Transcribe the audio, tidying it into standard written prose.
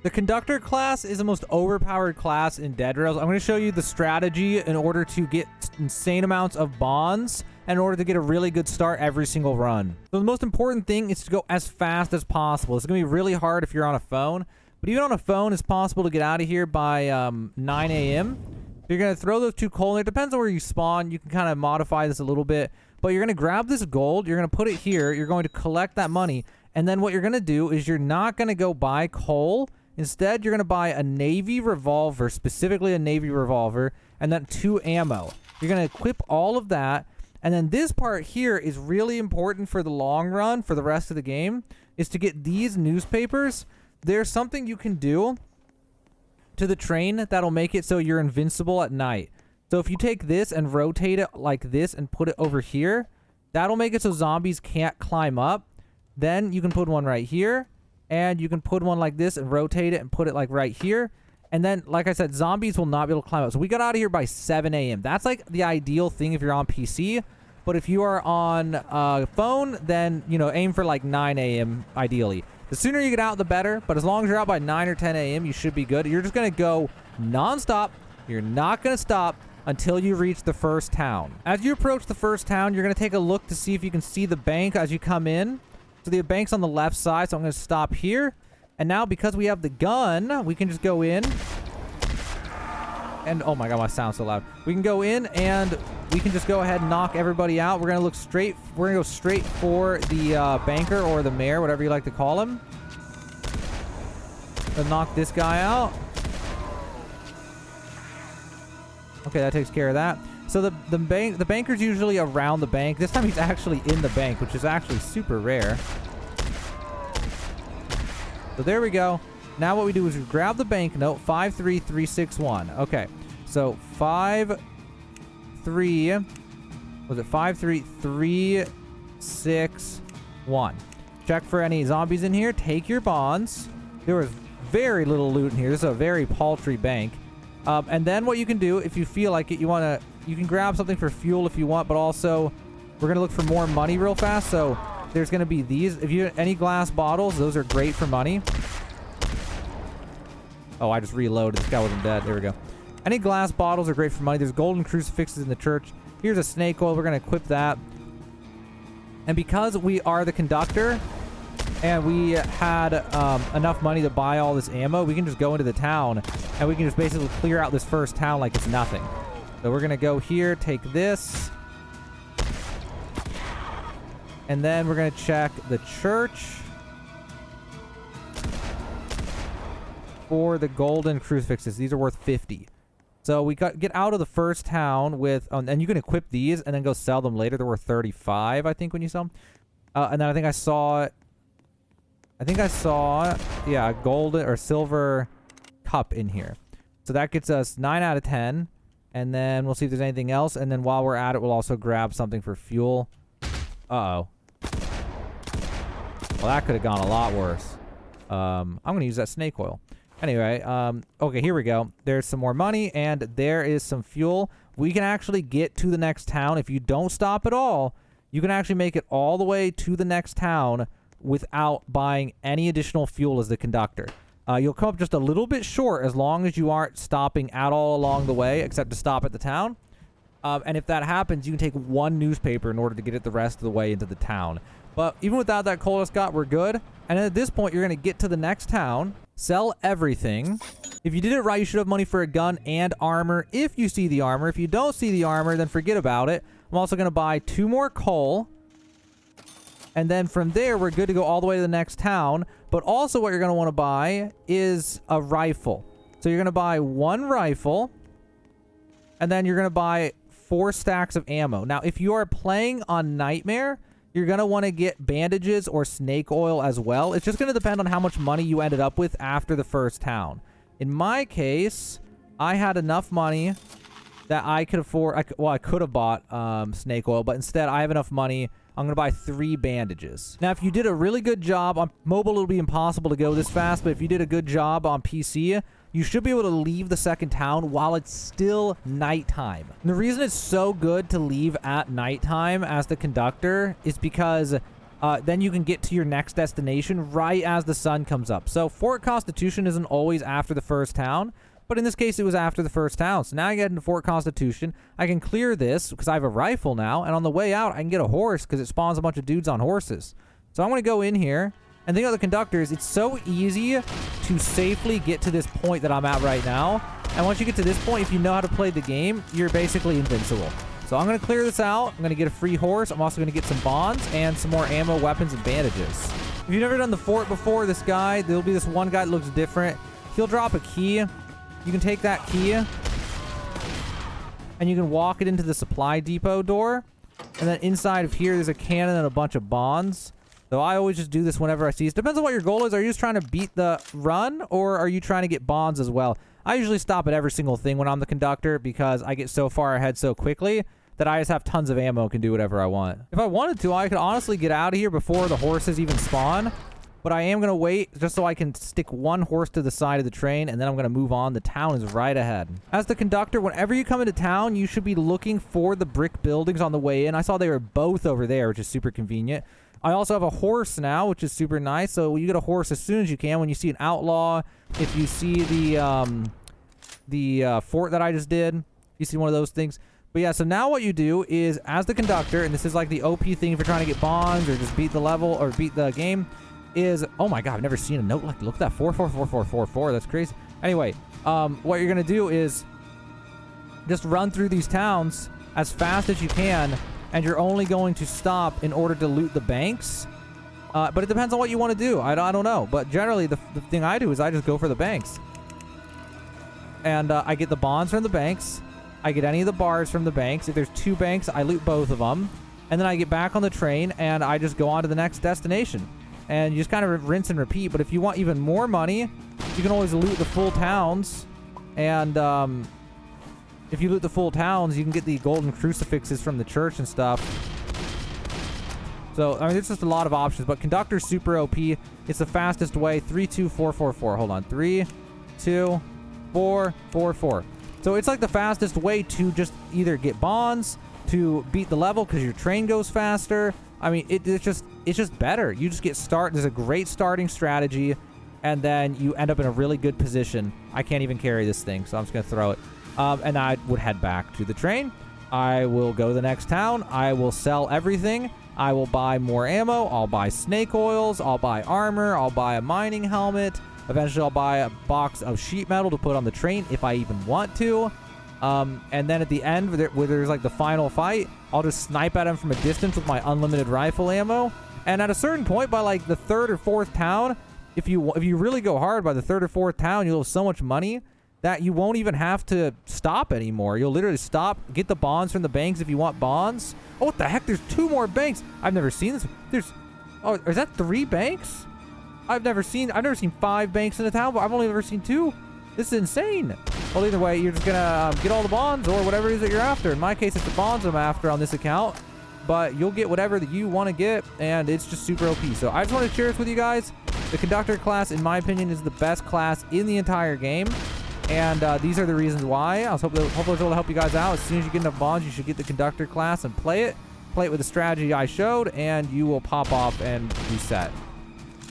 The Conductor class is the most overpowered class in Dead Rails. I'm going to show you the strategy in order to get insane amounts of bonds and in order to get a really good start every single run. So the most important thing is to go as fast as possible. It's going to be really hard if you're on a phone, but even on a phone, it's possible to get out of here by 9 a.m. You're going to throw those 2 coal in there. It depends on where you spawn. You can kind of modify this a little bit, but you're going to grab this gold. You're going to put it here. You're going to collect that money. And then what you're going to do is you're not going to go buy coal. Instead, you're going to buy a Navy revolver, specifically a Navy revolver, and then 2 ammo. You're going to equip all of that. And then this part here is really important for the long run, for the rest of the game, is to get these newspapers. There's something you can do to the train that'll make it so you're invincible at night. So if you take this and rotate it like this and put it over here, that'll make it so zombies can't climb up. Then you can put one right here. And you can put one like this and rotate it and put it like right here. And then, like I said, zombies will not be able to climb up. So we got out of here by 7 a.m. That's like the ideal thing if you're on PC. But if you are on phone, then, you know, aim for like 9 a.m. ideally. The sooner you get out, the better. But as long as you're out by 9 or 10 a.m., you should be good. You're just going to go nonstop. You're not going to stop until you reach the first town. As you approach the first town, you're going to take a look to see if you can see the bank as you come in. So the bank's on the left side, so I'm going to stop here. And now, because we have the gun, we can just go in. And, oh my god, my sound's so loud. We can go in, and we can just go ahead and knock everybody out. We're going to look straight. We're going to go straight for the banker or the mayor, whatever you like to call him. Gonna knock this guy out. Okay, that takes care of that. So the banker's usually around the bank. This time he's actually in the bank, which is actually super rare. So there we go. Now what we do is we grab the banknote, 53361. Okay, so 53. Was it 53361? Check for any zombies in here. Take your bonds. There was very little loot in here. This is a very paltry bank. And then what you can do, if you feel like it, you can grab something for fuel if you want, but also we're going to look for more money real fast. So there's going to be these. If you any glass bottles, those are great for money. Oh, I just reloaded. This guy wasn't dead. There we go. Any glass bottles are great for money. There's golden crucifixes in the church. Here's a snake oil. We're going to equip that. And because we are the conductor and we had enough money to buy all this ammo, we can just go into the town and we can just basically clear out this first town like it's nothing. So we're going to go here, take this. And then we're going to check the church for the golden crucifixes. These are worth 50. So we get out of the first town with, and you can equip these and then go sell them later. They're worth 35, I think, when you sell them. And then I think I saw, yeah, a golden or silver cup in here. So that gets us 9 out of 10. And then we'll see if there's anything else. And then while we're at it, we'll also grab something for fuel. Uh-oh. Well, that could have gone a lot worse. I'm going to use that snake oil. Anyway, okay, here we go. There's some more money, and there is some fuel. We can actually get to the next town. If you don't stop at all, you can actually make it all the way to the next town without buying any additional fuel as the conductor. You'll come up just a little bit short as long as you aren't stopping at all along the way, except to stop at the town. And if that happens, you can take one newspaper in order to get it the rest of the way into the town. But even without that coal got, we're good. And at this point, you're going to get to the next town, sell everything. If you did it right, you should have money for a gun and armor if you see the armor. If you don't see the armor, then forget about it. I'm also going to buy 2 more coal. And then from there, we're good to go all the way to the next town. But also what you're going to want to buy is a rifle. So you're going to buy 1 rifle. And then you're going to buy 4 stacks of ammo. Now, if you are playing on Nightmare, you're going to want to get bandages or snake oil as well. It's just going to depend on how much money you ended up with after the first town. In my case, I had enough money that I could afford. I could have bought snake oil, but instead I have enough money. I'm going to buy 3 bandages. Now, if you did a really good job on mobile, it'll be impossible to go this fast, but if you did a good job on PC, you should be able to leave the second town while it's still nighttime. And the reason it's so good to leave at nighttime as the conductor is because then you can get to your next destination right as the sun comes up. So Fort Constitution isn't always after the first town, but in this case, it was after the first town. So now I get into Fort Constitution. I can clear this because I have a rifle now. And on the way out, I can get a horse because it spawns a bunch of dudes on horses. So I'm going to go in here. And the thing about the conductor is it's so easy to safely get to this point that I'm at right now. And once you get to this point, if you know how to play the game, you're basically invincible. So I'm going to clear this out. I'm going to get a free horse. I'm also going to get some bonds and some more ammo, weapons, and bandages. If you've never done the fort before, this guy, there'll be this one guy that looks different. He'll drop a key. You can take that key and you can walk it into the supply depot door. And then inside of here, there's a cannon and a bunch of bonds. So I always just do this whenever I see this. Depends on what your goal is. Are you just trying to beat the run or are you trying to get bonds as well? I usually stop at every single thing when I'm the conductor because I get so far ahead so quickly that I just have tons of ammo and can do whatever I want. If I wanted to, I could honestly get out of here before the horses even spawn. But I am going to wait just so I can stick one horse to the side of the train, and then I'm going to move on. The town is right ahead. As the conductor, whenever you come into town, you should be looking for the brick buildings on the way in. I saw they were both over there, which is super convenient. I also have a horse now, which is super nice. So you get a horse as soon as you can. When you see an outlaw, if you see the fort that I just did, you see one of those things. But yeah, so now what you do is, as the conductor, and this is like the OP thing if you're trying to get bonds or just beat the level or beat the game, is, oh my god, I've never seen a note like, look at that, 44444, that's crazy. Anyway, what you're gonna do is just run through these towns as fast as you can, and you're only going to stop in order to loot the banks. But it depends on what you want to do. I don't know, but generally the thing I do is I just go for the banks. And I get the bonds from the banks. I get any of the bars from the banks. If there's 2 banks, I loot both of them. And then I get back on the train, and I just go on to the next destination. And you just kind of rinse and repeat. But if you want even more money, you can always loot the full towns. And if you loot the full towns, you can get the golden crucifixes from the church and stuff. So, I mean, there's just a lot of options. But Conductor's super OP. It's the fastest way. 32444. Hold on. 32444. So it's like the fastest way to just either get bonds, to beat the level because your train goes faster. I mean, it's just better. You just get There's a great starting strategy, and then you end up in a really good position. I can't even carry this thing, so I'm just gonna throw it. And I would head back to the train. I will go to the next town. I will sell everything. I will buy more ammo. I'll buy snake oils. I'll buy armor. I'll buy a mining helmet. Eventually, I'll buy a box of sheet metal to put on the train if I even want to. And then at the end, where there's like the final fight, I'll just snipe at him from a distance with my unlimited rifle ammo. And at a certain point, by like the 3rd or 4th town, if you really go hard, by the 3rd or 4th town, you'll have so much money that you won't even have to stop anymore. You'll literally stop, get the bonds from the banks if you want bonds. Oh, what the heck? There's 2 more banks. I've never seen this. Oh, is that 3 banks? I've never seen 5 banks in a town, but I've only ever seen 2. This is insane. Well, either way, you're just gonna get all the bonds or whatever it is that you're after. In my case, it's the bonds I'm after on this account, but you'll get whatever that you want to get, and it's just super OP. So I just want to share this with you guys. The Conductor class, in my opinion, is the best class in the entire game, and these are the reasons why. I was hopefully able to help you guys out. As soon as you get enough bonds, you should get the Conductor class and play it with the strategy I showed, and you will pop off and reset.